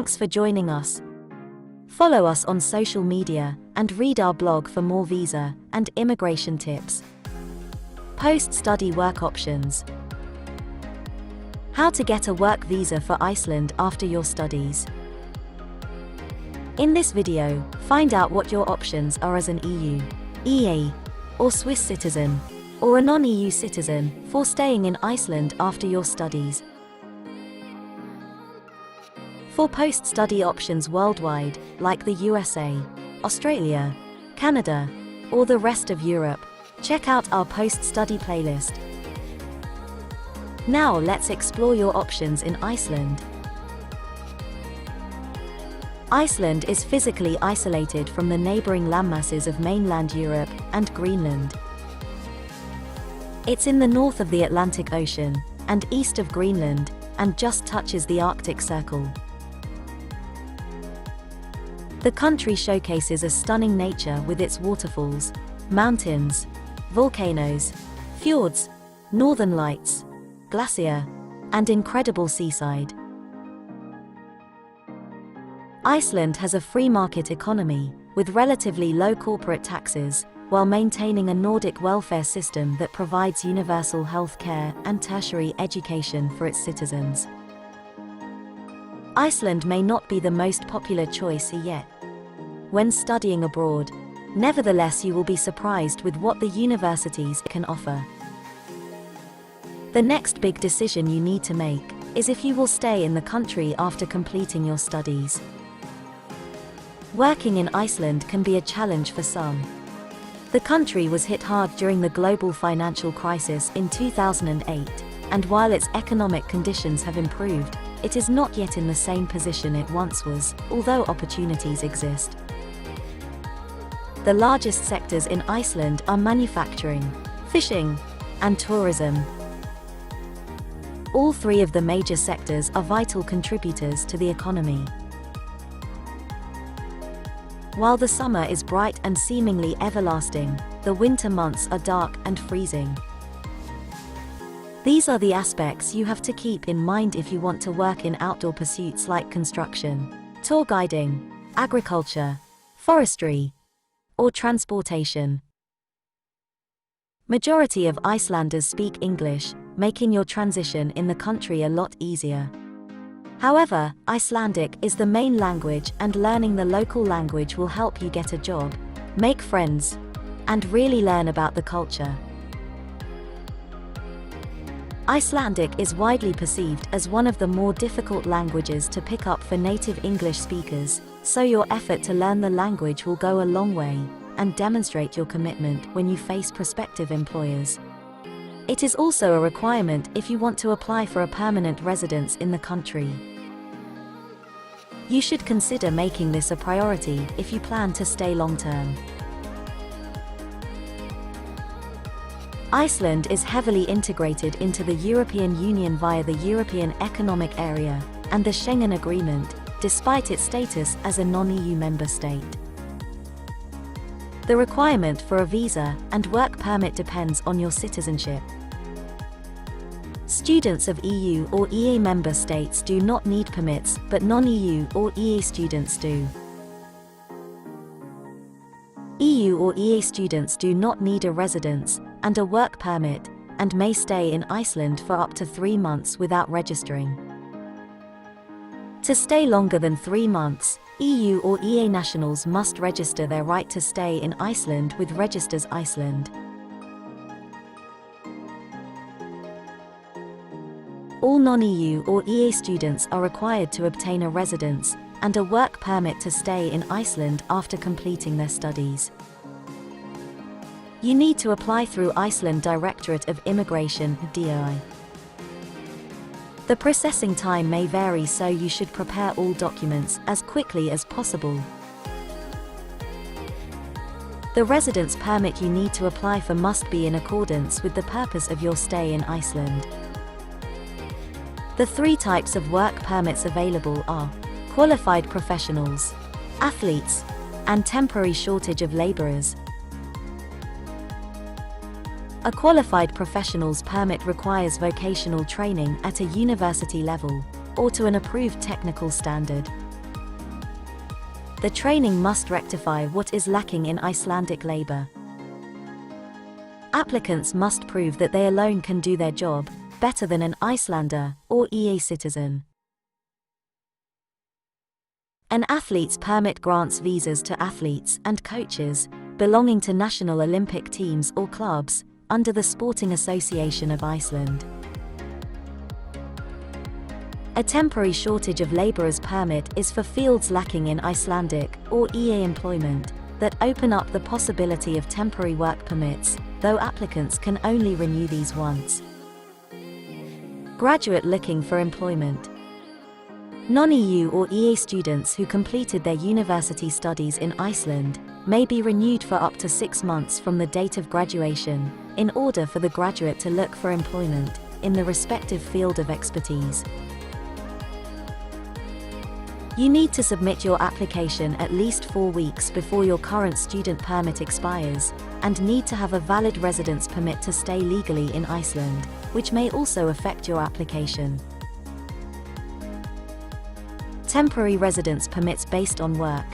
Thanks for joining us. Follow us on social media and read our blog for more visa and immigration tips. Post-study work options. How to get a work visa for Iceland after your studies. In this video, find out what your options are as an EU, EA, or Swiss citizen, or a non-EU citizen, for staying in Iceland after your studies. For post-study options worldwide, like the USA, Australia, Canada, or the rest of Europe, check out our post-study playlist. Now let's explore your options in Iceland. Iceland is physically isolated from the neighboring landmasses of mainland Europe and Greenland. It's in the north of the Atlantic Ocean and east of Greenland, and just touches the Arctic Circle. The country showcases a stunning nature with its waterfalls, mountains, volcanoes, fjords, northern lights, glacier, and incredible seaside. Iceland has a free market economy, with relatively low corporate taxes, while maintaining a Nordic welfare system that provides universal health care and tertiary education for its citizens. Iceland may not be the most popular choice yet when studying abroad. Nevertheless, you will be surprised with what the universities can offer. The next big decision you need to make is if you will stay in the country after completing your studies. Working in Iceland can be a challenge for some. The country was hit hard during the global financial crisis in 2008, and while its economic conditions have improved, it is not yet in the same position it once was, although opportunities exist. The largest sectors in Iceland are manufacturing, fishing, and tourism. All three of the major sectors are vital contributors to the economy. While the summer is bright and seemingly everlasting, the winter months are dark and freezing. These are the aspects you have to keep in mind if you want to work in outdoor pursuits like construction, tour guiding, agriculture, forestry, or transportation. Majority of Icelanders speak English, making your transition in the country a lot easier. However, Icelandic is the main language, and learning the local language will help you get a job, make friends, and really learn about the culture. Icelandic is widely perceived as one of the more difficult languages to pick up for native English speakers, so your effort to learn the language will go a long way and demonstrate your commitment when you face prospective employers. It is also a requirement if you want to apply for a permanent residence in the country. You should consider making this a priority if you plan to stay long-term. Iceland is heavily integrated into the European Union via the European Economic Area and the Schengen Agreement, despite its status as a non-EU member state. The requirement for a visa and work permit depends on your citizenship. Students of EU or EA member states do not need permits, but non-EU or EA students do. EU or EA students do not need a residence and a work permit, and may stay in Iceland for up to 3 months without registering. To stay longer than 3 months, EU or EA nationals must register their right to stay in Iceland with Registers Iceland. All non-EU or EA students are required to obtain a residence and a work permit to stay in Iceland after completing their studies. You need to apply through Iceland Directorate of Immigration (DOI). The processing time may vary, so you should prepare all documents as quickly as possible. The residence permit you need to apply for must be in accordance with the purpose of your stay in Iceland. The 3 types of work permits available are qualified professionals, athletes, and temporary shortage of laborers. A qualified professional's permit requires vocational training at a university level, or to an approved technical standard. the training must rectify what is lacking in Icelandic labor. Applicants must prove that they alone can do their job better than an Icelander or EA citizen. An athlete's permit grants visas to athletes and coaches belonging to national Olympic teams or clubs under the Sporting Association of Iceland. A temporary shortage of laborers permit is for fields lacking in Icelandic or EA employment that open up the possibility of temporary work permits, though applicants can only renew these once. Graduate looking for employment. Non-EU or EA students who completed their university studies in Iceland may be renewed for up to 6 months from the date of graduation, in order for the graduate to look for employment in the respective field of expertise. You need to submit your application at least 4 weeks before your current student permit expires, and need to have a valid residence permit to stay legally in Iceland, which may also affect your application. Temporary residence permits based on work.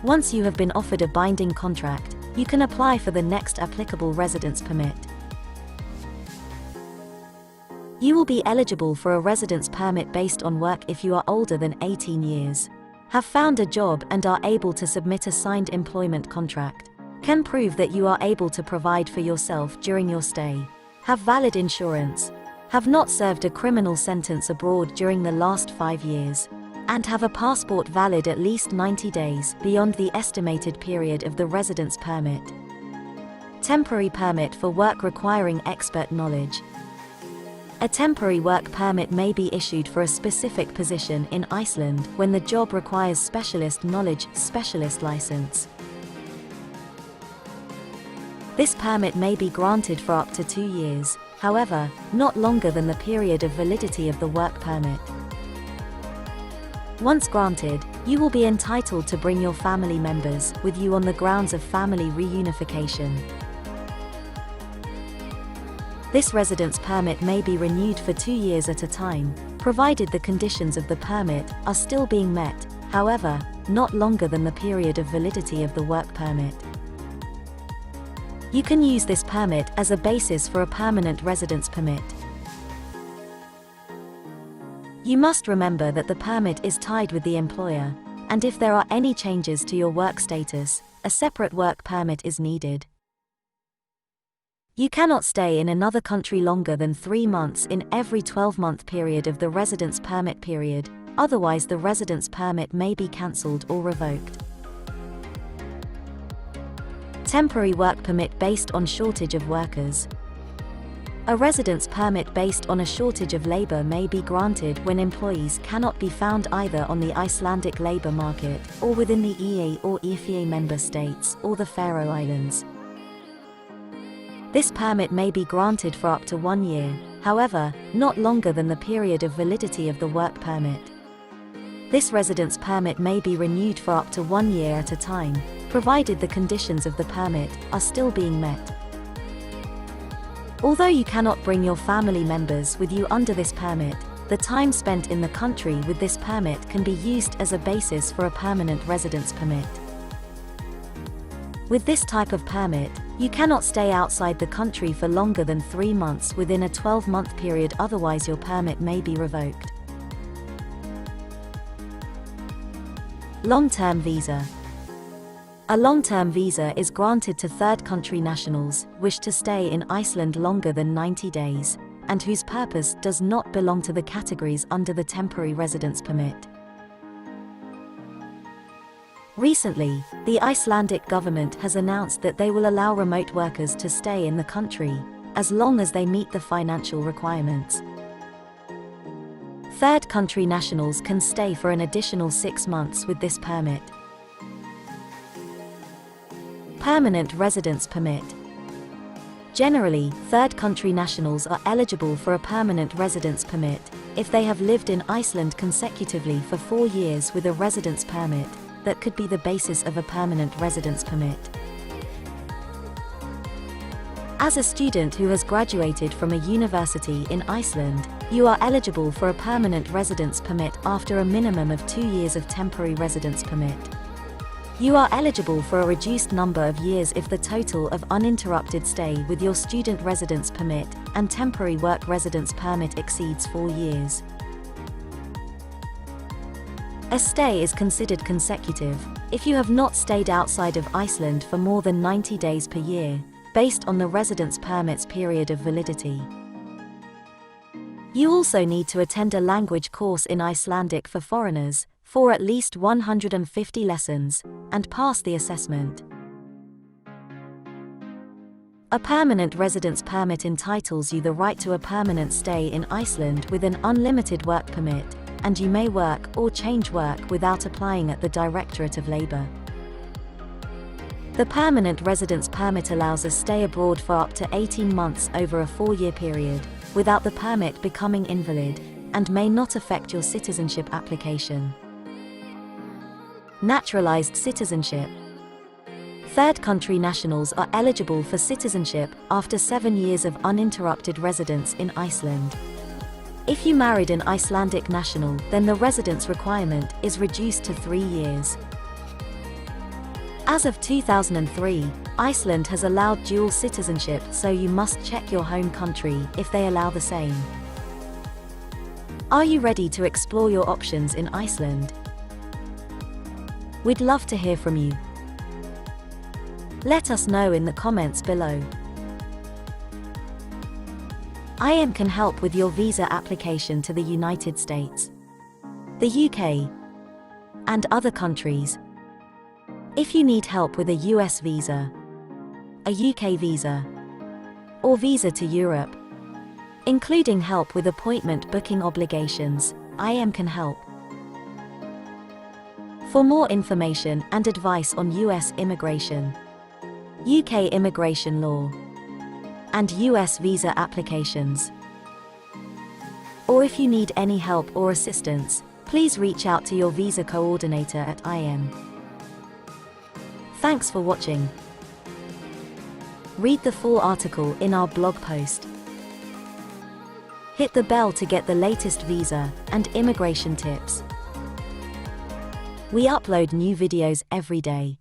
Once you have been offered a binding contract, you can apply for the next applicable residence permit. You will be eligible for a residence permit based on work if you are older than 18 years, have found a job and are able to submit a signed employment contract, can prove that you are able to provide for yourself during your stay, have valid insurance, have not served a criminal sentence abroad during the last 5 years, and have a passport valid at least 90 days beyond the estimated period of the residence permit. Temporary permit for work requiring expert knowledge. A temporary work permit may be issued for a specific position in Iceland when the job requires specialist knowledge, specialist license. This permit may be granted for up to 2 years, however, not longer than the period of validity of the work permit. Once granted, you will be entitled to bring your family members with you on the grounds of family reunification. This residence permit may be renewed for 2 years at a time, provided the conditions of the permit are still being met, however, not longer than the period of validity of the work permit. You can use this permit as a basis for a permanent residence permit. You must remember that the permit is tied with the employer, and if there are any changes to your work status, a separate work permit is needed. You cannot stay in another country longer than 3 months in every 12-month period of the residence permit period, otherwise the residence permit may be cancelled or revoked. Temporary work permit based on shortage of workers. A residence permit based on a shortage of labour may be granted when employees cannot be found either on the Icelandic labour market or within the EA or EFTA member states or the Faroe Islands. This permit may be granted for up to 1 year, however, not longer than the period of validity of the work permit. This residence permit may be renewed for up to 1 year at a time, provided the conditions of the permit are still being met. Although you cannot bring your family members with you under this permit, the time spent in the country with this permit can be used as a basis for a permanent residence permit. With this type of permit, you cannot stay outside the country for longer than 3 months within a 12-month period, otherwise your permit may be revoked. Long-term visa. A long-term visa is granted to third country nationals who wish to stay in Iceland longer than 90 days, and whose purpose does not belong to the categories under the temporary residence permit. Recently, the Icelandic government has announced that they will allow remote workers to stay in the country, as long as they meet the financial requirements. Third country nationals can stay for an additional 6 months with this permit. Permanent residence permit. Generally, third country nationals are eligible for a permanent residence permit if they have lived in Iceland consecutively for 4 years with a residence permit that could be the basis of a permanent residence permit. As a student who has graduated from a university in Iceland, you are eligible for a permanent residence permit after a minimum of 2 years of temporary residence permit. You are eligible for a reduced number of years if the total of uninterrupted stay with your student residence permit and temporary work residence permit exceeds 4 years. A stay is considered consecutive if you have not stayed outside of Iceland for more than 90 days per year, based on the residence permit's period of validity. You also need to attend a language course in Icelandic for foreigners, for at least 150 lessons, and pass the assessment. A permanent residence permit entitles you the right to a permanent stay in Iceland with an unlimited work permit, and you may work or change work without applying at the Directorate of Labour. The permanent residence permit allows a stay abroad for up to 18 months over a 4-year period, without the permit becoming invalid, and may not affect your citizenship application. Naturalised citizenship. Third country nationals are eligible for citizenship after 7 years of uninterrupted residence in Iceland. If you married an Icelandic national, then the residence requirement is reduced to 3 years. As of 2003, Iceland has allowed dual citizenship, so you must check your home country if they allow the same. Are you ready to explore your options in Iceland? We'd love to hear from you. Let us know in the comments below. IM can help with your visa application to the United States, the UK, and other countries. If you need help with a US visa, a UK visa, or visa to Europe, including help with appointment booking obligations, IM can help. For more information and advice on US immigration, UK immigration law, and US visa applications, or if you need any help or assistance, please reach out to your visa coordinator at IM. Thanks for watching. Read the full article in our blog post. Hit the bell to get the latest visa and immigration tips. We upload new videos every day.